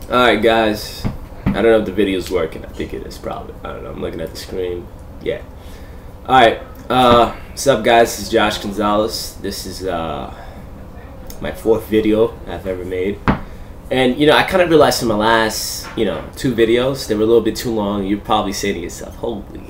Alright guys, I don't know if the video's working. I think it is probably. I don't know, I'm looking at the screen. Yeah. Alright, what's up guys, this is Josh Gonzalez. This is my 4th video I've ever made. And you know, I kind of realized in my last, 2 videos, they were a little bit too long. You're probably saying to yourself, holy,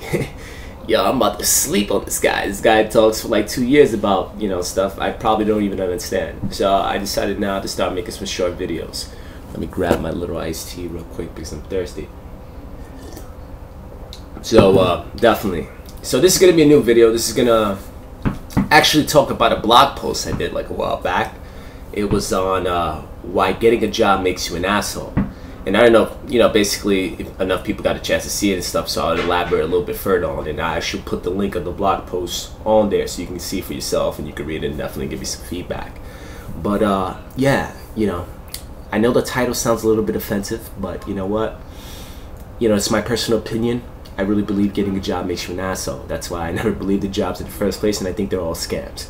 yo, I'm about to sleep on this guy. This guy talks for like 2 years about, stuff I probably don't even understand. So I decided now to start making some short videos. Let me grab my little iced tea real quick because I'm thirsty. So definitely. So this is gonna be a new video. This is gonna actually talk about a blog post I did like a while back. It was on why getting a job makes you an asshole. And I don't know, basically if enough people got a chance to see it and stuff, so I'll elaborate a little bit further on it. And I should put the link of the blog post on there so you can see for yourself and you can read it and definitely give me some feedback. But yeah, I know the title sounds a little bit offensive, but you know what? It's my personal opinion. I really believe getting a job makes you an asshole. That's why I never believed in jobs in the first place, and I think they're all scams.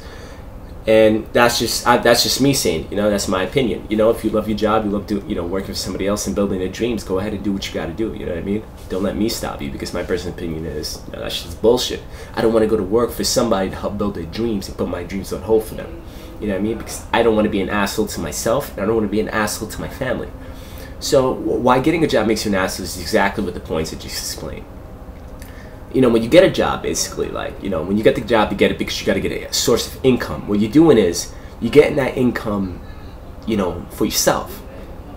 And that's just me saying, that's my opinion. If you love your job, you love working for somebody else and building their dreams, go ahead and do what you got to do. You know what I mean? Don't let me stop you, because my personal opinion is that's just bullshit. I don't want to go to work for somebody to help build their dreams and put my dreams on hold for them. You know what I mean? Because I don't want to be an asshole to myself, and I don't want to be an asshole to my family. So why getting a job makes you an asshole is exactly what the points that you just explained. When you get a job, basically, like, when you get the job, you get it because you got to get a source of income. What you're doing is you're getting that income, for yourself,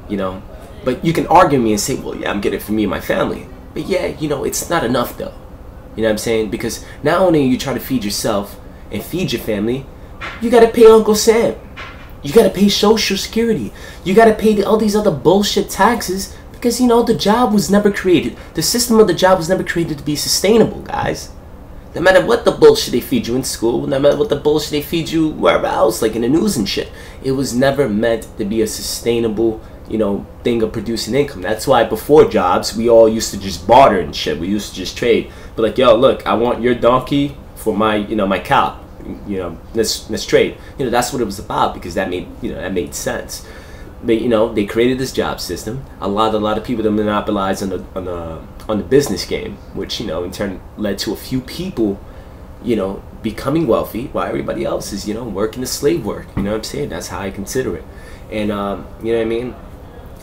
But you can argue me and say, well, yeah, I'm getting it for me and my family. But yeah, it's not enough, though. You know what I'm saying? Because not only are you trying to feed yourself and feed your family, you got to pay Uncle Sam. You got to pay Social Security. You got to pay all these other bullshit taxes. Because, the job was never created. The system of the job was never created to be sustainable, guys. No matter what the bullshit they feed you in school, no matter what the bullshit they feed you wherever else, like in the news and shit, it was never meant to be a sustainable, thing of producing income. That's why before jobs, we all used to just barter and shit. We used to just trade. But like, yo, look, I want your donkey for my, my cow. Let's trade. That's what it was about, because that made sense. But they created this job system. A lot of people that monopolized on the business game, which in turn led to a few people, becoming wealthy, while everybody else is working the slave work. You know what I'm saying? That's how I consider it. And you know what I mean.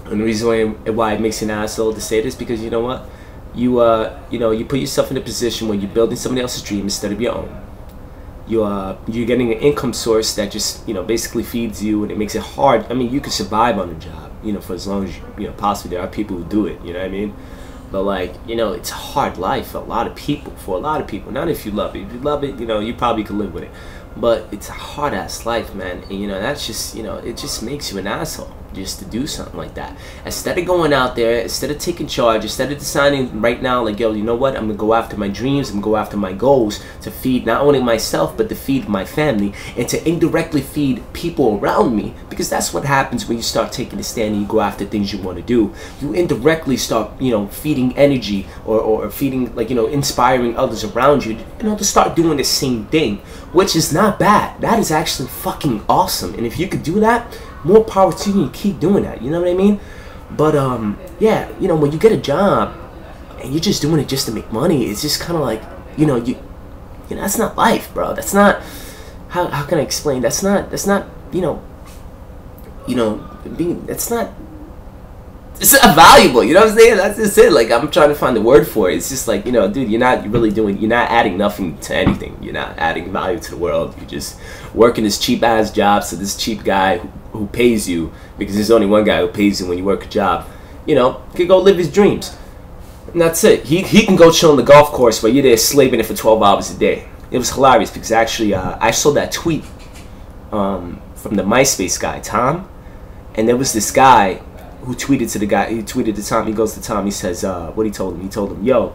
And the reason why it makes you an asshole to say this, because you know what, you put yourself in a position where you're building somebody else's dream instead of your own. You're getting an income source that just basically feeds you, and it makes it hard. I mean, you can survive on a job for as long as possibly. There are people who do it, you know what I mean? But like, it's a hard life for a lot of people. Not if you love it. If you love it, you probably could live with it. But it's a hard ass life, man. And that's just it just makes you an asshole just to do something like that. Instead of going out there, instead of taking charge, instead of deciding right now, like, yo, you know what, I'm gonna go after my dreams, I'm gonna go after my goals to feed not only myself but to feed my family and to indirectly feed people around me. Because that's what happens when you start taking a stand and you go after things you want to do. You indirectly start feeding energy or feeding, like, inspiring others around you to start doing the same thing, which is not bad. That is actually fucking awesome. And if you could do that, more power to you, and keep doing that, you know what I mean? But yeah, when you get a job and you're just doing it just to make money, it's just kind of like, that's not life, bro. That's not, how can I explain? That's not it's not valuable, you know what I'm saying? That's just it. Like, I'm trying to find the word for it. It's just like, dude, you're not adding nothing to anything. You're not adding value to the world. You're just working this cheap ass job, so this cheap guy who pays you, because there's only one guy who pays you when you work a job, can go live his dreams. And that's it. He can go chill on the golf course while you're there slaving it for 12 hours a day. It was hilarious, because actually I saw that tweet from the MySpace guy, Tom, and there was this guy who tweeted to the guy, he tweeted to Tom, he goes to Tom, he says, what he told him? He told him, yo,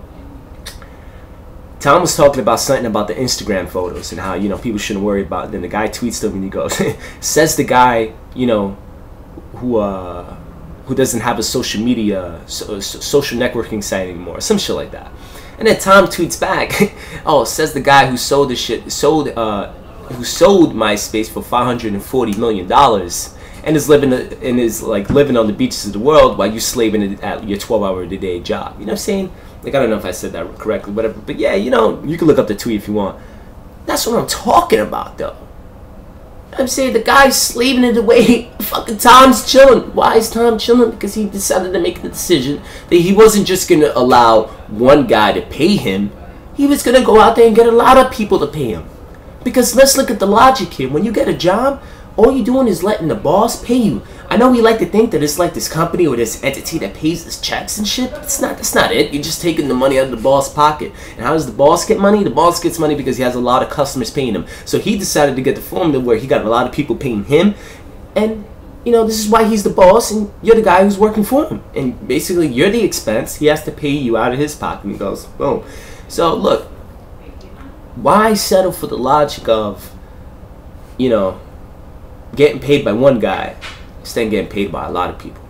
Tom was talking about something about the Instagram photos and how, people shouldn't worry about it. Then the guy tweets to him and he goes, says the guy, who doesn't have a social media, social networking site anymore, some shit like that. And then Tom tweets back, oh, says the guy who sold MySpace for $540 million and is living living on the beaches of the world while you slaving at your 12-hour-a-day job. You know what I'm saying? Like, I don't know if I said that correctly, whatever. But yeah, you know, you can look up the tweet if you want. That's what I'm talking about, though. I'm saying the guy's slaving it away. Fucking Tom's chilling. Why is Tom chilling? Because he decided to make the decision that he wasn't just going to allow one guy to pay him. He was going to go out there and get a lot of people to pay him. Because let's look at the logic here. When you get a job, all you're doing is letting the boss pay you. I know we like to think that it's like this company or this entity that pays us checks and shit. But that's not it. You're just taking the money out of the boss' pocket. And how does the boss get money? The boss gets money because he has a lot of customers paying him. So he decided to get the formula where he got a lot of people paying him. And, you know, this is why he's the boss and you're the guy who's working for him. And basically, you're the expense. He has to pay you out of his pocket. And he goes, boom. So, look. Why settle for the logic of, you know, getting paid by one guy instead of getting paid by a lot of people?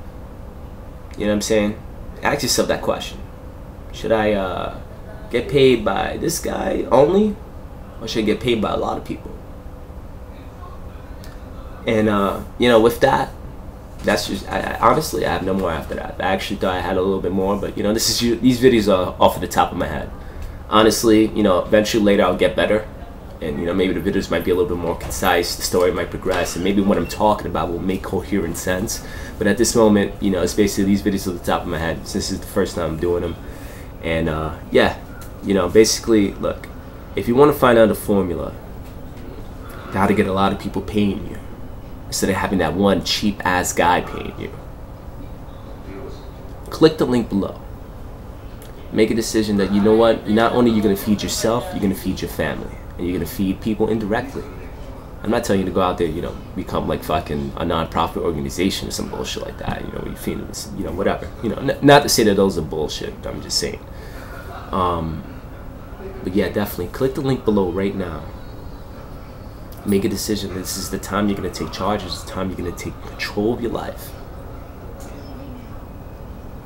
You know what I'm saying? Ask yourself that question. Should I get paid by this guy only, or should I get paid by a lot of people? And you know, with that, that's just honestly, I have no more after that. I actually thought I had a little bit more, but you know, these videos are off of the top of my head. Honestly, you know, eventually later I'll get better, and you know, maybe the videos might be a little bit more concise, the story might progress, and maybe what I'm talking about will make coherent sense. But at this moment, you know, it's basically these videos are at the top of my head since this is the first time I'm doing them. And yeah, you know, basically, look, if you want to find out the formula how to get a lot of people paying you instead of having that one cheap ass guy paying you, click the link below. Make a decision that, you know what, not only are you going to feed yourself, you're going to feed your family. And you're going to feed people indirectly. I'm not telling you to go out there, you know, become like fucking a non-profit organization or some bullshit like that. You know, you feed them, you know, whatever. You know, not to say that those are bullshit. I'm just saying. But yeah, definitely click the link below right now. Make a decision. This is the time you're going to take charge. This is the time you're going to take control of your life.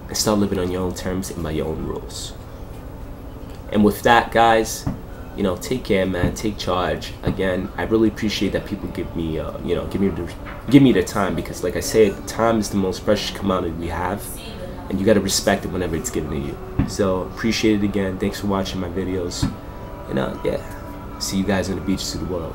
And start living on your own terms and by your own rules. And with that, guys, you know, take care, man. Take charge. Again, I really appreciate that people give me, you know, give me the time, because, like I said, time is the most precious commodity we have, and you got to respect it whenever it's given to you. So appreciate it again. Thanks for watching my videos, and yeah, see you guys on the beaches of the world.